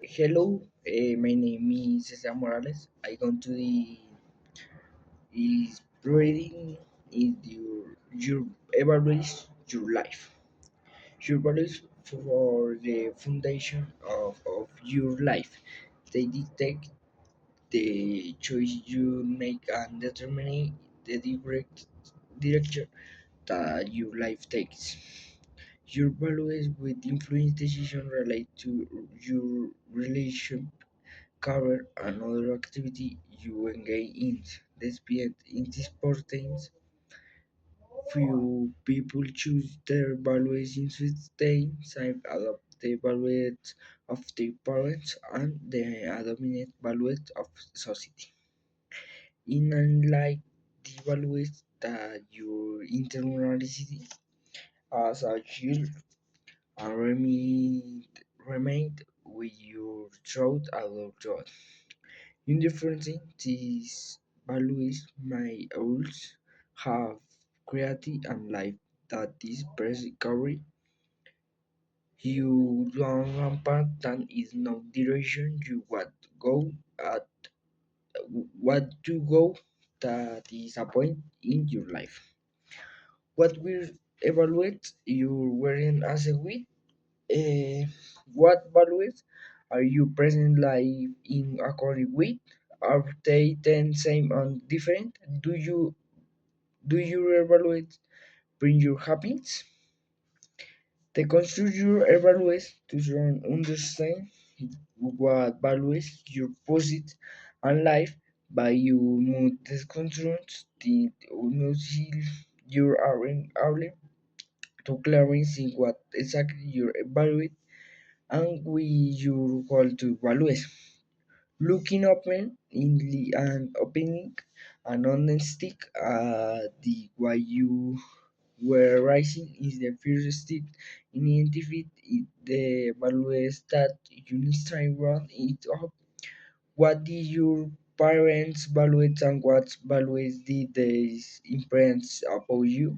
Hello, my name is Cesar Morales. I go to the is reading is your evaluates your life. Your values for the foundation of your life. They detect the choice you make and determine the direct direction that your life takes. Your values with influence decision relate to your relation career and other activity you engage in. Despite in these importance, few people choose their values instead same adopt the values of their parents and the dominant values of society. In unlike the values that you internalized as a child and remained with you throughout adulthood. In difference, these values may also have creativity and life that is carry you down one path that is no direction you want go at what to go that is a point in your life. What will evaluate your wearing as a week? Uh, what values are you present life in according with? Are they then same and different? Do you evaluate bring your happiness? The constructor evaluates to understand what values your posit and life by you mood constructs the unusual you are able to clarify what exactly you evaluate and we your call to values. Looking open inly and opening and honesty the why you were rising is the first step in identifying the values that you try run it up. What did your parents value and what values did they impress upon you?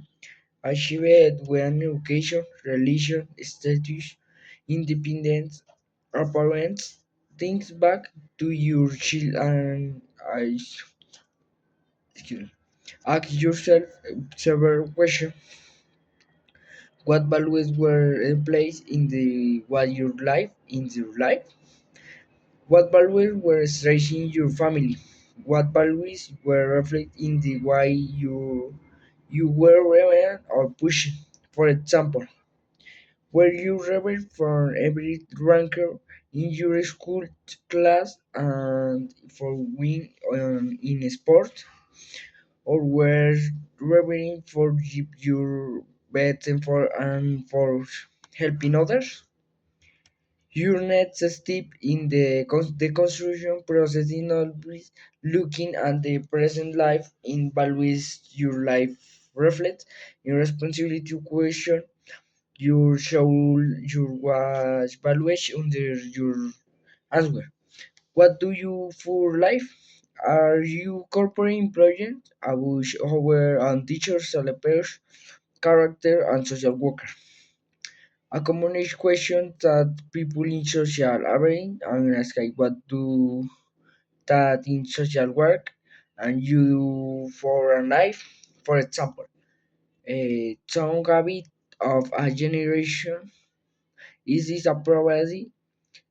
Achieved when education, religion, status, independence, appearance. Think back to your child and excuse me, ask yourself several questions. What values were in place in the what your life in your life? What values were stretching your family? What values were reflected in the way you were rebel or pushing? For example, were you rebel for every ranker in your school class and for win in sport? Or were rebelling for your bets and for helping others? Your next step in the construction process is always looking at the present life in values your life reflects in responsibility to question your soul your was valuation under your answer. What do you for life? Are you corporate employee, a bush hour and teacher, developers, character and social worker? A common age question that people in social array and ask like what do that in social work and you do for a life. For example, a some habit of a generation is this a probability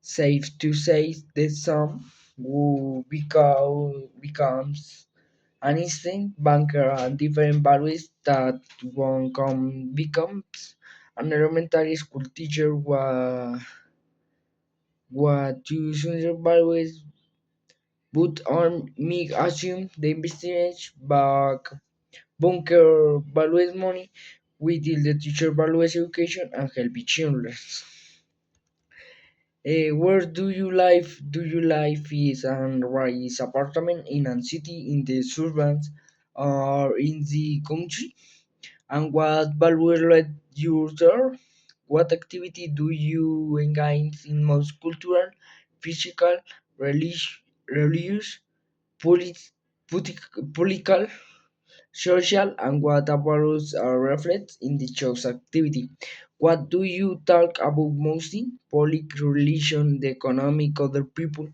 safe to say that some who becomes an instant banker and different values that one come becomes an elementary school teacher what two senior values but on me assume the investigation back bunker values money we deal the teacher values education and help children. Where do you live is and where is apartment in a city in the suburbs or in the country? And what value let you there? What activity do you engage in most cultural, physical, religious, polit- political, social, and what values are reflected in the show's activity. What do you talk about mostly? Political relation, the economic, other people,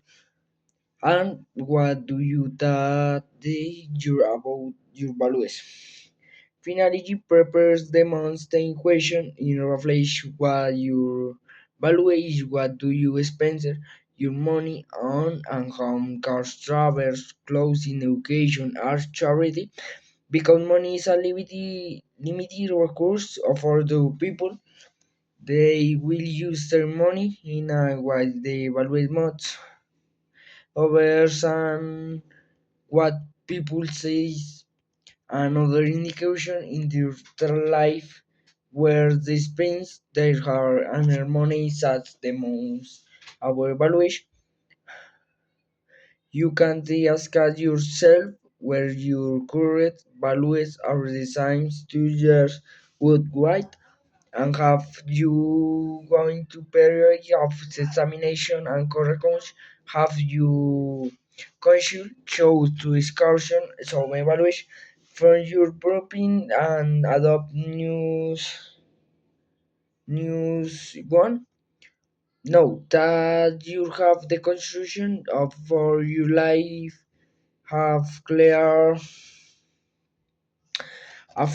and what do you that they you about your values? Finality prepares demands the question in reflection what your value is, what do you spend your money on, and home, cars, travels, clothing, education, art, charity. Because money is a limited resource for the people, they will use their money in a way they evaluate much others and what people say. Another indication in their life where they spend their hard-earned money at the most our evaluation. You can ask yourself where your current values are designed 2 years would right and have you going to period of examination and corrections have you conscious chose to excursion some evaluation from your propping and adopt news one. No, that you have the construction of for your life have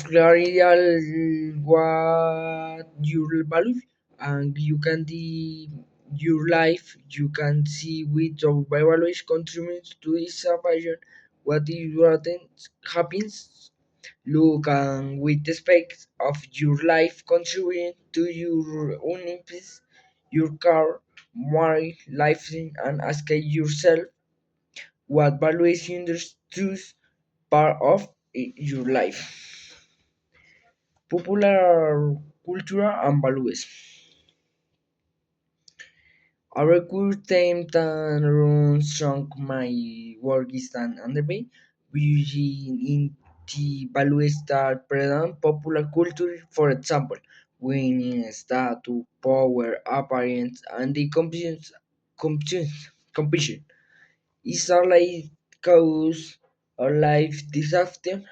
clarity what you value and you can the your life you can see which of evaluation contributes to this vision what is what happens look and with aspects of your life contributing to your own peace your car moral life and ask yourself what valuation is part of your life. Popular culture and values. A recurrent theme that runs through my work is an underway, which in the values that present popular culture, for example, winning, status, power, appearance, and the competition. competition. Is a like cause or life disaster.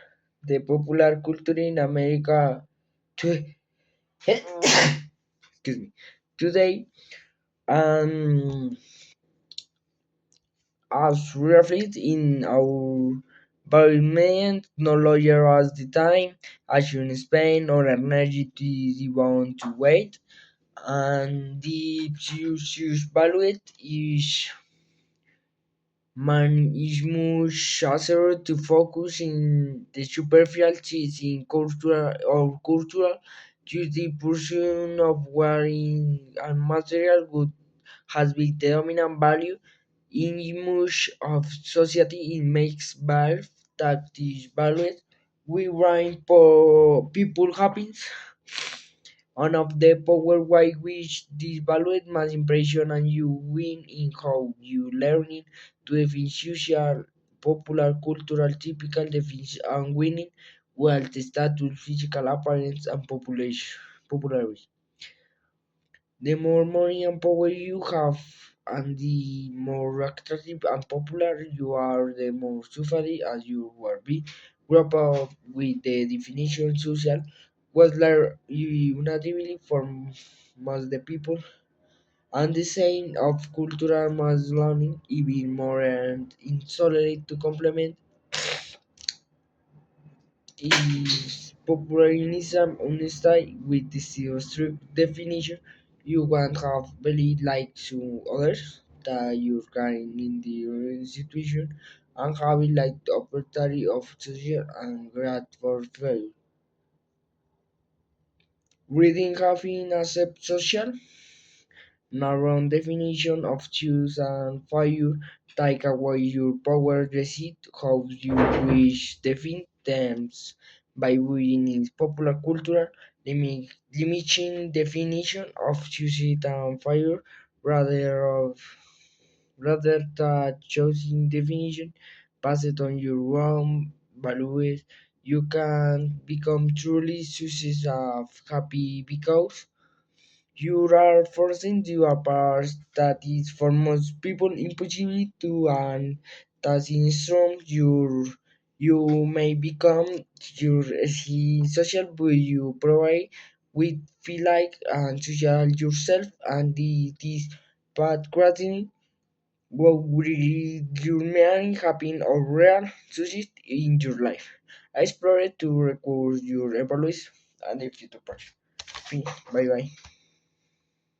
The popular culture in America to, excuse me, today um, as reflected in our environment, no longer as the time, as in Spain or energy to the want to wait, and the choose value is man is much easier to focus in the superficial things in cultural to the pursuit of wearing and material good has been the dominant value in much of society. It makes believe that these values will bring people happiness. One of the power way which this valued mass impression and you win in how you learning to define social, popular, cultural, typical definition and winning wealth, status, physical appearance and population popularity. The more money and power you have and the more attractive and popular you are, the more socially as you will be. Wrap up with the definition social was like unanimity for most the people and the same of cultural mass learning even more and in solely to complement is popularism on style with this strict definition. You can have believe like to others that you're carrying in the institution and having like the opportunity of social and grad for failure. Reading having accept social narrow definition of choose and fire take away your power receipt how you wish define terms by reading in popular culture limiting definition of choose it and fire rather of rather than choosing definition based on your own values you can become truly success of happy because you are forcing you apart that is for most people impossible to and that instructs your You may become your social, but you provide with feel like and social yourself and this path creating what will your meaning happen or real success in your life. I explored to record your evaluation and the future project. Bye bye.